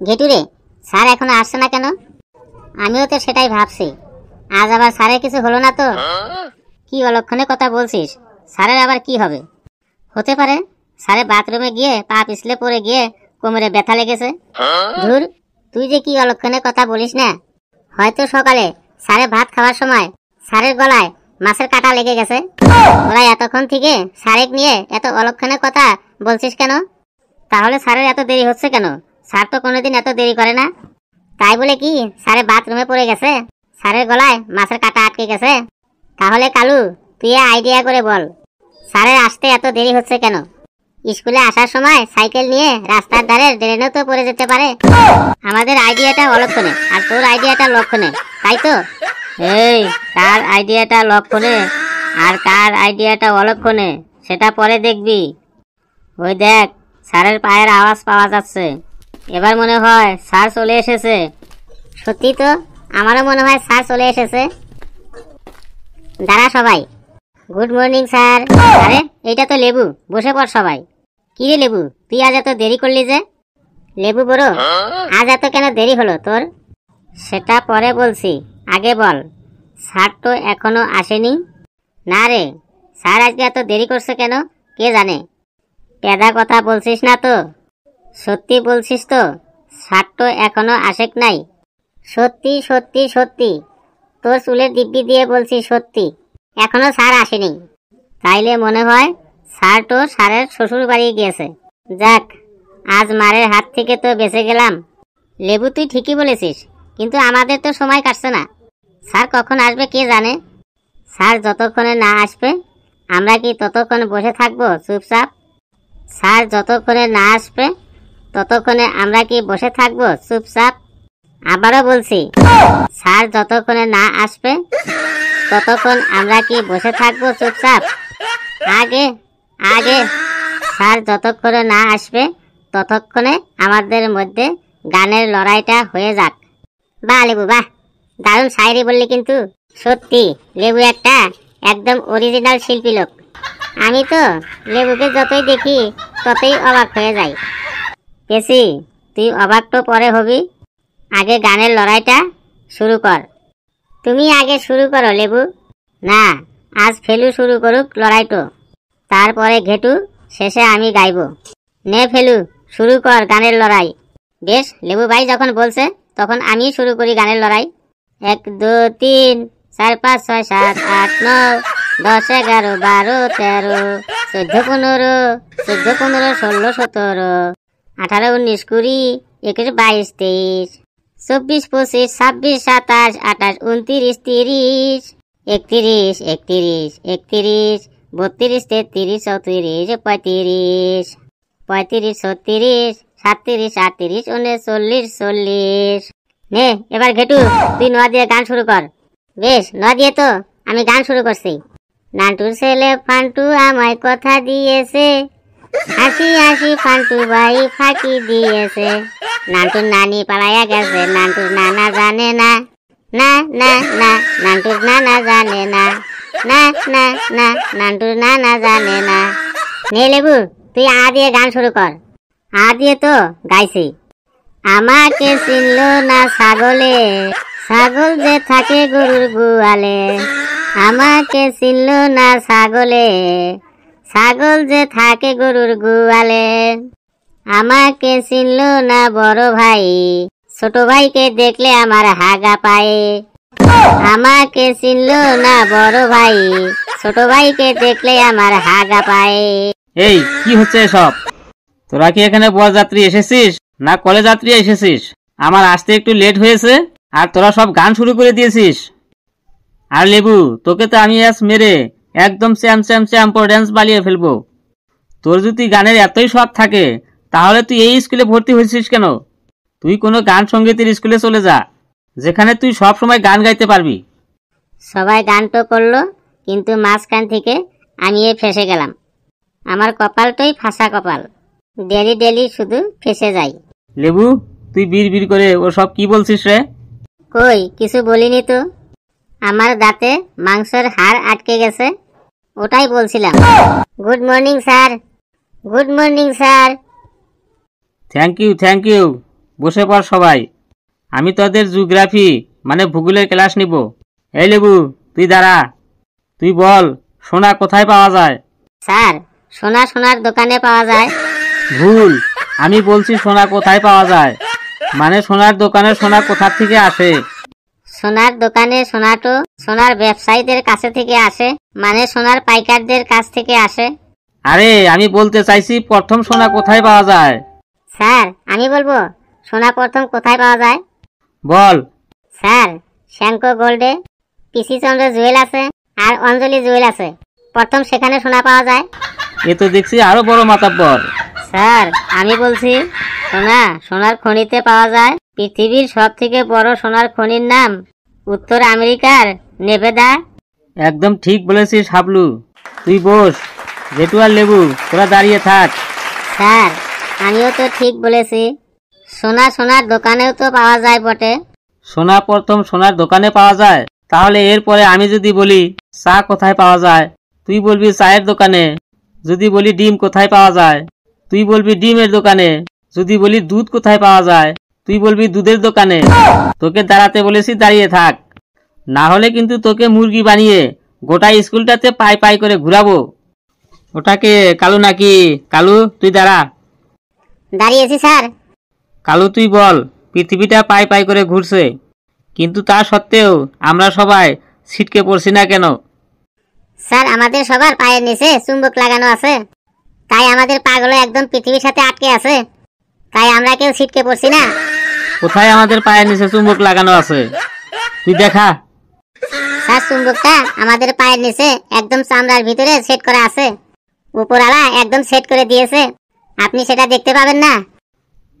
ঘেটুরে, sir এখনো আসছে না কেন? আমিও তো সেটাই ভাবছি, আজ আবার স্যারের কিছু হলো না তো? কি অলক্ষণে কথা বলছিস? স্যারের আবার কি হবে? হতে পারে স্যারে বাথরুমে গিয়ে পা পিছলে পড়ে গিয়ে কোমরে ব্যথা লেগেছে। ধুর, তুই যে কি অলক্ষণে কথা বলিস না। হয়তো সকালে স্যারে ভাত খাওয়ার সময় স্যারের গলায় মাছের কাঁটা লেগে গেছে। তোরা এতক্ষণ থেকে স্যারেক নিয়ে এত অলক্ষণে কথা বলছিস কেন? তাহলে স্যারের এত দেরি হচ্ছে কেন? স্যার তো কোনোদিন এত দেরি করে না। তাই বলে কি স্যারে বাথরুমে পড়ে গেছে, স্যারের গলায় মাছের কাঁটা আটকে গেছে? তাহলে কালু, তুই আইডিয়া করে বল, স্যারের আসতে এত দেরি হচ্ছে কেন? স্কুলে আসার সময় সাইকেল নিয়ে রাস্তার ধারে ড্রেনেও তো পড়ে যেতে পারে। আমাদের আইডিয়াটা অলক্ষণে আর তোর আইডিয়াটা লক্ষণে, তাই তো? এই, কার আইডিয়াটা লক্ষণে আর কার আইডিয়াটা অলক্ষণে সেটা পরে দেখবি। ওই দেখ, স্যারের পায়ের আওয়াজ পাওয়া যাচ্ছে। এবার মনে হয় স্যার চলে এসেছে। সত্যি তো, আমারও মনে হয় স্যার চলে এসেছে। দাঁড়া সবাই। Good morning sir. আরে, এইটা তো লেবু, বসে পড় সবাই। কি রে লেবু, তুই আজ এত দেরি করলি যে? লেবু বড়, আজ এত কেন দেরি হলো তোর? সেটা পরে বলছি, আগে বল, স্যার তো এখনো আসেনি? না রে, স্যার আজকে এত দেরি করছে কেন কে জানে। পেদা কথা বলছিস না তো? সত্যি বলছিস তো? স্যার তো এখনো আসেক নাই। সত্যি সত্যি সত্যি, তোর চুলের দিব্যি দিয়ে বলছি সত্যি, এখনো স্যার আসেনি। তাইলে মনে হয় স্যার তো স্যারের শ্বশুর বাড়ি গিয়েছে। যাক, আজ মারের হাত থেকে তো বেঁচে গেলাম। লেবু, তুই ঠিকই বলেছিস, কিন্তু আমাদের তো সময় কাটছে না। স্যার কখন আসবে কে জানে। স্যার যতক্ষণে না আসবে আমরা কি ততক্ষণ বসে থাকবো চুপচাপ? স্যার যতক্ষণে না আসবে ততক্ষণে আমরা কি বসে থাকবো চুপচাপ? আবারও বলছি, স্যার যতক্ষণে না আসবে ততক্ষণ আমরা কি বসে থাকবো চুপচাপ? আগে আগে স্যার যতক্ষণে না আসবে ততক্ষণে আমাদের মধ্যে গানের লড়াইটা হয়ে যাক। বাহ লেবু, বাহ, দারুণ শায়রি বললি কিন্তু। সত্যি লেবু একটা একদম অরিজিনাল শিল্পী লোক। আমি তো লেবুকে যতই দেখি ততই অবাক হয়ে যাই। পেছি, তুই অবাক তো পরে হবি, আগে গানের লড়াইটা শুরু কর। তুমি আগে শুরু করো লেবু। না, আজ ফেলু শুরু করুক লড়াইটো, তারপরে ঘেটু, শেষে আমি গাইব। নে ফেলু, শুরু কর গানের লড়াই। বেশ, লেবু ভাই যখন বলছে তখন আমি শুরু করি গানের লড়াই। 1 2 3 4 5 6 7 8 9 10 11 12 13 14 15 14 15 16 17 18 19 20 21 22 23 24 25 26 27 28 29 30 31 31 31 32 33 34 35 35 36 37 38 39 40। নে এবার ঘেটু, তুই নোয়া দিয়ে গান শুরু কর। বেশ, নোয়া দিয়ে তো আমি গান শুরু করছি। নান্টুর ছেলে ফান্টু আমায় কথা দিয়েছে, হাসি হাসি ফান্টু ভাই ফাঁকি দিয়েছে। নান্টুর নানি পালাইয়া গেছে, নান্টুর নানা জানে না। না না না, নান্টুর নানা জানে না। না না না, নান্টুর নানা জানে না। নে লেবু, তুই আ দিয়ে গান শুরু কর। আ দিয়ে তো গাইছি। আমাকে চিনল না ছাগলে, ছাগল যে থাকে গরুর গোয়ালে। আমাকে চিনল না ছাগলে, ছাগল যে থাকে গরুর গোয়ালে। আমাকে চিনল না বড় ভাই, ছোট ভাইকে দেখলে আমার হাগা পায়ে। আমাকে চিনল না বড় ভাই, ছোট ভাইকে দেখলে আমার হাগা পায়ে। এই কি হচ্ছে সব? তোরা কি এখানে বরযাত্রী এসেছিস না কলেজ যাত্রী এসেছিস? আমার আসতে একটু লেট হয়েছে আর তোরা সব গান শুরু করে দিয়েছিস। আর লেবু, তোকে তো আমি আজ মেরে একদম চ্যাম চ্যাম চ্যাম্পো ড্যান্স বানিয়ে ফেলবো। তোর যদি গানের এতই শখ থাকে তাহলে তুই এই স্কুলে ভর্তি হয়েছিস কেন? তুই কোনো গান সঙ্গীতের স্কুলে চলে যা, যেখানে তুই সব সময় গান গাইতে পারবি। সবাই গান তো করলো, কিন্তু মাঝখান থেকে আমি ফেসে গেলাম। আমার কপালটাই ফাঁসা কপাল, ডেলি ডেলি শুধু ফেসে যাই। লেবু, তুই বিড় বিড় করে ও সব কি বলছিস রে? কই কিছু বলিনি তো। আমার দাঁতে মাংসের হাড় আটকে গেছে, ওটাই বলছিলাম। Good morning sir. Good morning sir. Thank you. বসে পড় সবাই, আমি তোদের জিওগ্রাফি মানে ভূগোলের ক্লাস নিব। এই লেবু, তুই দাঁড়া, তুই বল সোনা কোথায় পাওয়া যায়? স্যার, সোনা সোনার দোকানে পাওয়া যায়। ভুল, আমি বলছি সোনা কোথায় পাওয়া যায়, মানে সোনার দোকানে সোনা কোথা থেকে আসে? সোনার দোকানে সোনা তো সোনার ব্যবসায়ীদের কাছে থেকে আসে, মানে সোনার পাইকারদের কাছ থেকে আসে। আরে আমি বলতে চাইছি প্রথম সোনা কোথায় পাওয়া যায়। স্যার, আমি বলবো সোনা প্রথম কোথায় পাওয়া যায়। বল। স্যার, শ্যাঙ্কো গোল্ডে, পিসি চন্দ্র জুয়েল আছে আর অঞ্জলি জুয়েল আছে, প্রথম সেখানে সোনা পাওয়া যায়। এ তো দেখছি আরো বড় মাতাব্বর। স্যার, আমি বলছি সোনা সোনার খনিতে পাওয়া যায়। পৃথিবীর সব থেকে বড় সোনার খনির নাম উত্তর আমেরিকার নেভেদা। একদম ঠিক বলেছিস হাবলু, তুই বস। জেঠু আর লেবু, তোরা দাঁড়িয়ে থাক। স্যার, আমিও তো ঠিক বলেছি, সোনা সোনার দোকানেও তো পাওয়া যায় বটে। সোনা প্রথম সোনার দোকানে পাওয়া যায়, তাহলে এরপরে আমি যদি বলি চা কোথায় পাওয়া যায়, তুই বলবি চায়ের দোকানে। যদি বলি ডিম কোথায় পাওয়া যায়, তুই বলবি ডিমের দোকানে। যদি বলি দুধ কোথায় পাওয়া যায়, তুই বলবি দুধের দোকানে। তোকে দাঁড়াতে বলেছি, দাঁড়িয়ে থাক, না হলে কিন্তু তোকে মুরগি বানিয়ে গোটা স্কুলটাতে পাই পাই করে ঘুরাবো। ওটাকে কালু নাকি? কালু, তুই দাঁড়া। দাঁড়িয়েছি স্যার। কালু, তুই বল পৃথিবীটা পাই পাই করে ঘুরছে, কিন্তু তা সত্ত্বেও আমরা সবাই ছিটকে পড়ছি না কেন? স্যার, আমাদের সবার পায়ের নিচে চুম্বক লাগানো আছে, তাই আমাদের পাগুলো একদম পৃথিবীর সাথে আটকে আছে, তাই আমরা কেউ ছিটকে পড়ছি না। কোথায় আমাদের পায়ের নিচে চুম্বক লাগানো আছে? তুই দেখা। স্যার, চুম্বকটা আমাদের পায়ের নিচে একদম চামড়ার ভিতরে সেট করা আছে, উপরওয়ালা একদম সেট করে দিয়েছে, আপনি সেটা দেখতে পাবেন না।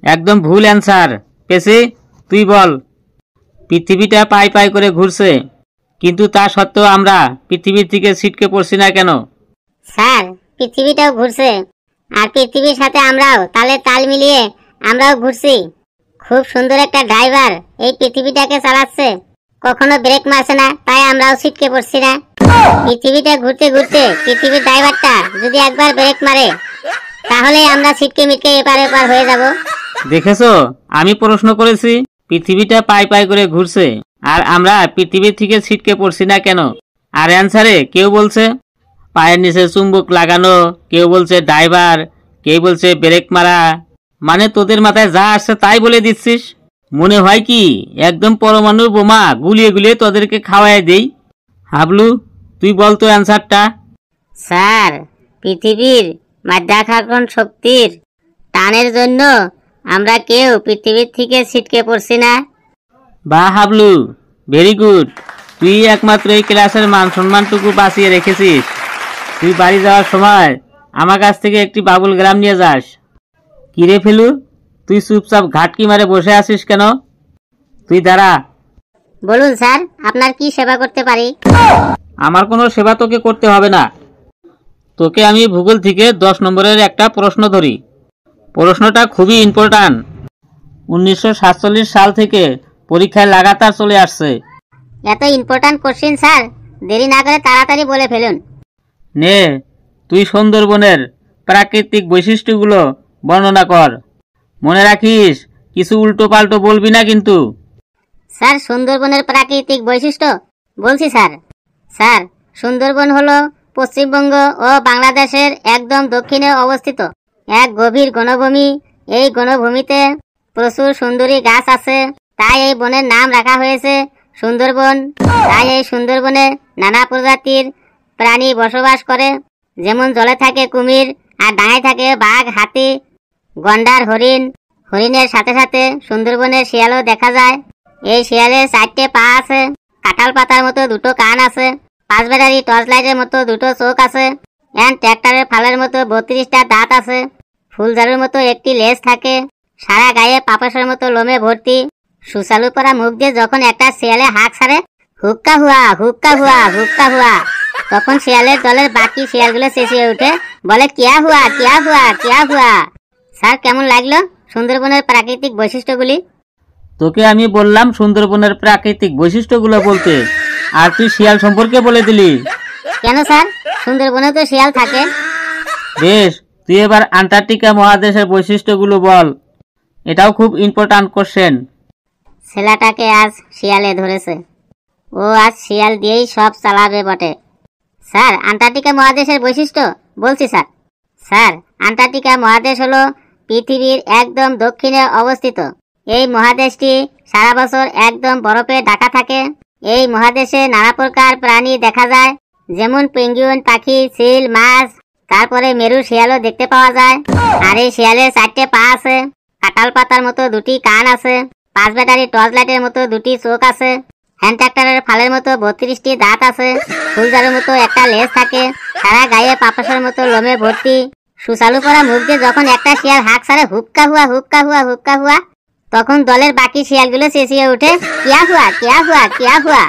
একদম ভুল অ্যান্সার পেছি। তুই বল পৃথিবীটা পাই পাই করে ঘুরছে, কিন্তু তা সত্ত্বেও আমরা পৃথিবীর থেকে ছিটকে পড়ছি না কেন? স্যার, পৃথিবীটাও ঘুরছে, আর পৃথিবীর সাথে আমরাও তালে তাল মিলিয়ে আমরাও ঘুরছি। খুব সুন্দর একটা ড্রাইভার এই পৃথিবীটাকে চালাচ্ছে, কখনো ব্রেক মারছে না, তাই আমরাও ছিটকে পড়ছি না। পৃথিবীটা ঘুরতে ঘুরতে পৃথিবীর ড্রাইভারটা যদি একবার ব্রেক মারে, তাহলে আমরা ছিটকে মিটকে এপার ওপার হয়ে যাব। দেখেছো, আমি প্রশ্ন করেছি পৃথিবীটা পাই পাই করে ঘুরছে, আর আমরা পৃথিবী থেকে ছিটকে পড়ছি না কেন? আর অ্যান্সারে কেউ বলছে পায়ের নিচে চুম্বক লাগানো, কেউ বলছে ড্রাইভার, কেউ বলছে ব্রেক মারা, মানে তোদের মাথায় যা আসছে তাই বলে দিচ্ছিস। মনে হয় কি একদম পরমাণু বোমা গুলিয়ে গুলিয়ে তোদেরকে খাওয়াই দেই। হাবলু, তুই বল তো অ্যান্সারটা। স্যার, পৃথিবীর মাধ্যাকর্ষণ শক্তির টানের জন্য আমরা কেউ পৃথিবীর থেকে ছিটকে পড়ছি না। বাহ হাবলু, ভেরি গুড। তুই একমাত্র এই ক্লাসের মান সম্মানটুকু বাঁচিয়ে রেখেছিস। তুই বাড়ি যাওয়ার সময় আমার কাছ থেকে একটি বাবুল গ্রাম নিয়ে যাস। কিরে ফেলু, তুই চুপচাপ ঘাটকি মারে বসে আছিস কেন? তুই দাঁড়া। বলুন স্যার, আপনার কি সেবা করতে পারি? আমার কোনো সেবা তোকে করতে হবে না। তোকে আমি ভূগোল থেকে 10 নম্বরের একটা প্রশ্ন ধরি। প্রশ্নটা খুবই ইম্পর্ট্যান্ট, 1947 সাল থেকে পরীক্ষায় লাগাতার চলে আসছে। এত ইম্পর্ট্যান্ট কোশ্চেন স্যার, দেরি না করে তাড়াতাড়ি বলে ফেলুন। নে, তুই সুন্দরবনের প্রাকৃতিক বৈশিষ্ট্যগুলো বর্ণনা কর। মনে রাখিস, কিছু উল্টো পাল্টো বলবি না কিন্তু। স্যার, সুন্দরবনের প্রাকৃতিক বৈশিষ্ট্য বলছি স্যার। স্যার, সুন্দরবন হলো পশ্চিমবঙ্গ ও বাংলাদেশের একদম দক্ষিণে অবস্থিত এক গভীর বনভূমি। এই বনভূমিতে প্রচুর সুন্দরী গাছ আছে, তাই এই বনের নাম রাখা হয়েছে সুন্দরবন। তাই এই সুন্দরবনে নানা প্রজাতির প্রাণী বসবাস করে, যেমন জলে থাকে কুমির, আর ডাঙায় থাকে বাঘ, হাতি, গন্ডার, হরিণ। হরিণের সাথে সাথে সুন্দরবনের শিয়ালও দেখা যায়। এই শিয়ালের 4টে পা আছে, কাঁঠাল পাতার মতো 2টো কান আছে, 5 ব্যাটারি টর্চ লাইটের মতো 2টো চোখ আছে, এন্ড ট্র্যাক্টরের ফালের মতো 32টা দাঁত আছে, ফুলঝাড়ুর মতো একটি লেজ থাকে, সারা গায়ে পাপসের মতো লোমে ভর্তি। সুচালু করা মুখ দিয়ে যখন একটা শিয়ালে হাঁক ছাড়ে, হুক্কা হুয়া হুক্কা হুয়া হুক্কা হুয়া, তখন শিয়ালের দলের বাকি শিয়ালগুলো চেঁচিয়ে উঠে বলে কিয়া হুয়া কিয়া হুয়া কিয়া হুয়া। স্যার, কেমন লাগলো সুন্দরবনের প্রাকৃতিক বৈশিষ্ট্যগুলি? তোকে আমি বললাম সুন্দরবনের প্রাকৃতিক বৈশিষ্ট্যগুলো বলতে, আর তুই শিয়াল সম্পর্কে বলে দিলি। কেন স্যার, সুন্দরবনে তো শিয়াল থাকে। বেশ, তুই এবার আন্টার্কটিকা মহাদেশের বৈশিষ্ট্যগুলো বল। এটাও খুব ইম্পর্ট্যান্ট কোশ্চেন। ছেলেটাকে আজ শিয়ালে ধরেছে, ও আজ শিয়াল দিয়েই সব চালাবে বটে। স্যার, আন্টার্কটিকা মহাদেশের বৈশিষ্ট্য বলছি স্যার। স্যার, আন্টার্কটিকা মহাদেশ হলো পৃথিবীর একদম দক্ষিণে অবস্থিত। এই মহাদেশটি সারা বছর একদম বরফে ঢাকা থাকে। এই মহাদেশে নানা প্রকার প্রাণী দেখা যায়, যেমন পেঙ্গুইন পাখি, চিল, মাছ, তারপরে মেরু শিয়ালও দেখতে পাওয়া যায়। আর এই শিয়ালের 4টে পা আছে, কাঁঠাল পাতার মতো 2টি কান আছে, 5 ব্যাটারি টর্চ লাইটের মতো 2টি চোখ আছে, হ্যান্ড ট্রাক্টরের ফালের মতো 32টি দাঁত আছে, ফুলজারের মতো একটা লেজ থাকে, সারা গায়ে পাপসের মতো লোমে ভর্তি। সুচালু করা মুখ দিয়ে যখন একটা শিয়াল হাঁক ছাড়ে, হুক্কা হুয়া হুক্কা হুয়া হুক্কা হুয়া, তখন দলের বাকি শিয়ালগুলো চেঁচিয়ে ওঠে, কিয়া হুয়া কিয়া হুয়া কিয়া হুয়া।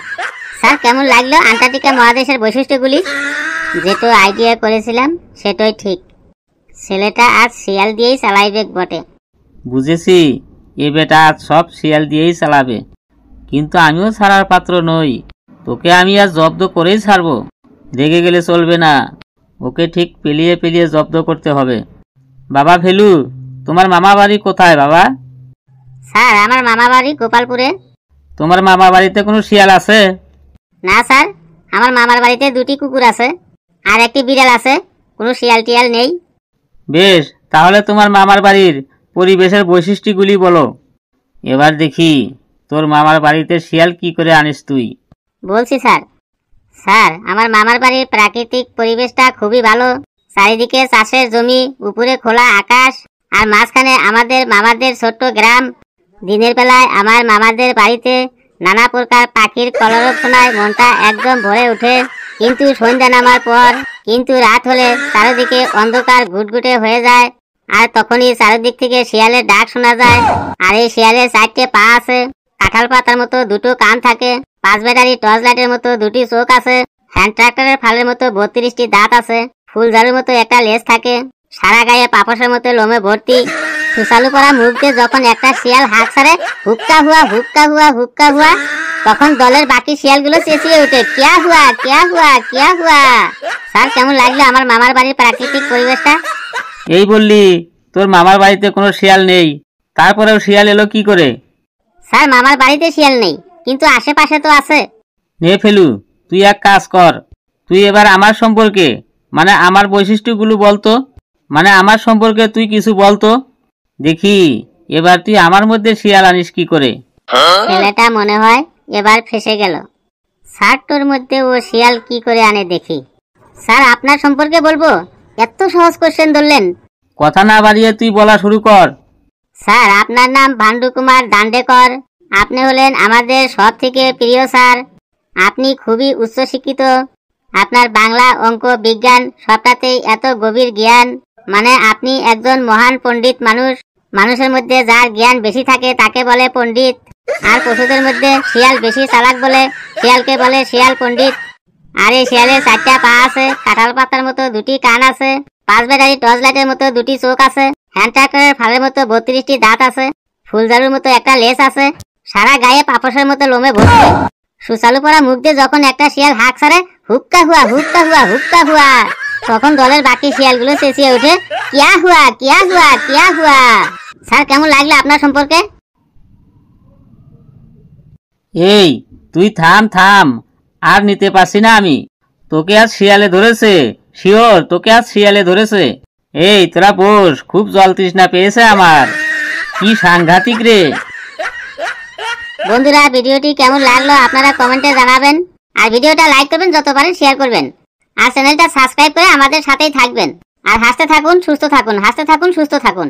স্যার, কেমন লাগলো আন্টার্কটিকা মহাদেশের বৈশিষ্ট্যগুলি? যেটো আইডিয়া করেছিলাম সেটাই ঠিক। ছেলেটা আজ শিয়াল দিয়েই চালাইবে বটে। বুঝেছি, এ বেটা আজ সব শিয়াল দিয়েই চালাবে। কিন্তু আমিও ছাড়ার পাত্র নই, তোকে আমি আজ জব্দ করেই ছাড়বো। রেগে গেলে চলবে না, ওকে ঠিক পেলিয়ে পেলিয়ে জব্দ করতে হবে। বাবা ফেলু, তোমার মামা বাড়ি কোথায় বাবা? স্যার, আমার মামা বাড়ি গোপালপুরে। তোমার মামা বাড়িতে কোনো শিয়াল আছে? না স্যার, আমার মামার বাড়িতে 2টি কুকুর আছে আর একটি বিড়াল আছে, কোনো শিয়াল টিয়াল নেই। বেশ, তাহলে তোমার মামার বাড়ির পরিবেশের বৈশিষ্ট্যগুলি বলো। এবার দেখি তোর মামার বাড়িতে শিয়াল কি করে আনিস তুই। বলছি স্যার। স্যার, আমার মামার বাড়ির প্রাকৃতিক পরিবেশটা খুবই ভালো। চারিদিকে চাষের জমি, উপরে খোলা আকাশ, আর মাঝখানে আমাদের মামাদের ছোট্ট গ্রাম। দিনের বেলায় আমার মামাদের বাড়িতে নানা প্রকার পাখির কলরব শোনায়, মনটা একদম ভরে ওঠে। কিন্তু সন্ধ্যা নামার পর, কিন্তু রাত হলে চারিদিকে অন্ধকার ঘুটঘুটে হয়ে যায়, আর তখনই চারিদিক থেকে শিয়ালের ডাক শোনা যায়। আর এই শিয়ালের 4টে পা আছে, কাঁঠাল পাতার মতো 2টো কান থাকে, 5 ব্যাটারি টর্চ লাইটের মতো 2টি চোখ আছে, হ্যান্ড ট্রাক্টরের ফালের মতো 32টি দাঁত আছে, ফুলঝাড়ুর মতো একটা লেজ থাকে, সারা গায়ে পাপসের মতো লোমে ভর্তি। সুচালু করা মুখ দিয়ে যখন একটা শিয়াল হাঁক ছাড়ে, হুক্কা হুয়া হুক্কা হুয়া হুক্কা হুয়া, তখন দলের বাকি শিয়ালগুলো চেঁচিয়ে ওঠে, কিয়া হুয়া কিয়া হুয়া কিয়া হুয়া। স্যার, কেমন লাগলো আমার মামার বাড়ির প্রাকৃতিক পরিবেশটা? এই বললি তোর মামার বাড়িতে কোনো শিয়াল নেই, তারপরেও শিয়াল এলো কি করে? স্যার, মামার বাড়িতে শিয়াল নেই, কিন্তু আশেপাশে তো আছে। নে ফেলু, তুই এক কাজ কর, তুই এবার আমার সম্পর্কে, মানে আমার বৈশিষ্ট্যগুলো বলতো, মানে আমার সম্পর্কে তুই কিছু বলতো দেখি, এবার তুই আমার মধ্যে শিয়াল আনিস কি করে। ছেলেটা মনে হয় এবার ফেসে গেল। স্যার, তোর মধ্যে ও শিয়াল কি করে আনে দেখি। স্যার, আপনার সম্পর্কে বলবো? এত সহজ কোশ্চেন ধরলেন। কথা না বাড়িয়ে তুই বলা শুরু কর। স্যার, আপনার নাম ভান্ডু কুমার দান্ডেকর। আপনি হলেন আমাদের সব থেকে প্রিয় স্যার। আপনি খুবই উচ্চশিক্ষিত। আপনার বাংলা, অঙ্ক, বিজ্ঞান সবটাতেই এত গভীর জ্ঞান, মানে আপনি একজন মহান পণ্ডিত মানুষ। মানুষের মধ্যে যার জ্ঞান বেশি থাকে তাকে বলে পণ্ডিত, আর পশুদের মধ্যে শিয়াল বেশি চালাক বলে শিয়ালকে বলে শিয়াল পণ্ডিত। আর এই শিয়ালের 4টা পা আছে, কাঁঠাল পাতার মতো 2টি কান আছে, 5 ব্যাটারি টর্চ লাইটের মতো 2টি চোখ আছে, হ্যান্ড ট্রাক্টরের ফালের মতো 32টি দাঁত আছে, ফুলঝাড়ুর মতো একটা লেজ আছে, সারা গায়ে পাপসের মতো লোমে ভর্তি। সুচালু করা মুখ দিয়ে যখন একটা শিয়াল হাঁক ছাড়ে, হুক্কা হুয়া হুক্কা হুয়া হুক্কা হুয়া, তখন দলের বাকি শিয়ালগুলো চেঁচিয়ে ওঠে, কিয়া হুয়া কিয়া হুয়া কিয়া হুয়া। স্যার, কেমন লাগলো আপনার সম্পর্কে? এই তুই থাম থাম, আর নিতে পারছি না আমি। তোকে আজ শিয়ালে ধরেছে, শিওর তোকে আজ শিয়ালে ধরেছে। এই তোরা বস, খুব জল তৃষ্ণা পেয়েছে আমার। কি সাংঘাতিক রে। বন্ধুরা, ভিডিওটি কেমন লাগলো আপনারা কমেন্টে জানাবেন, আর ভিডিওটা লাইক করবেন, যত পারেন শেয়ার করবেন, আর চ্যানেলটা সাবস্ক্রাইব করে আমাদের সাথেই থাকবেন। আর হাসতে থাকুন, সুস্থ থাকুন, হাসতে থাকুন, সুস্থ থাকুন।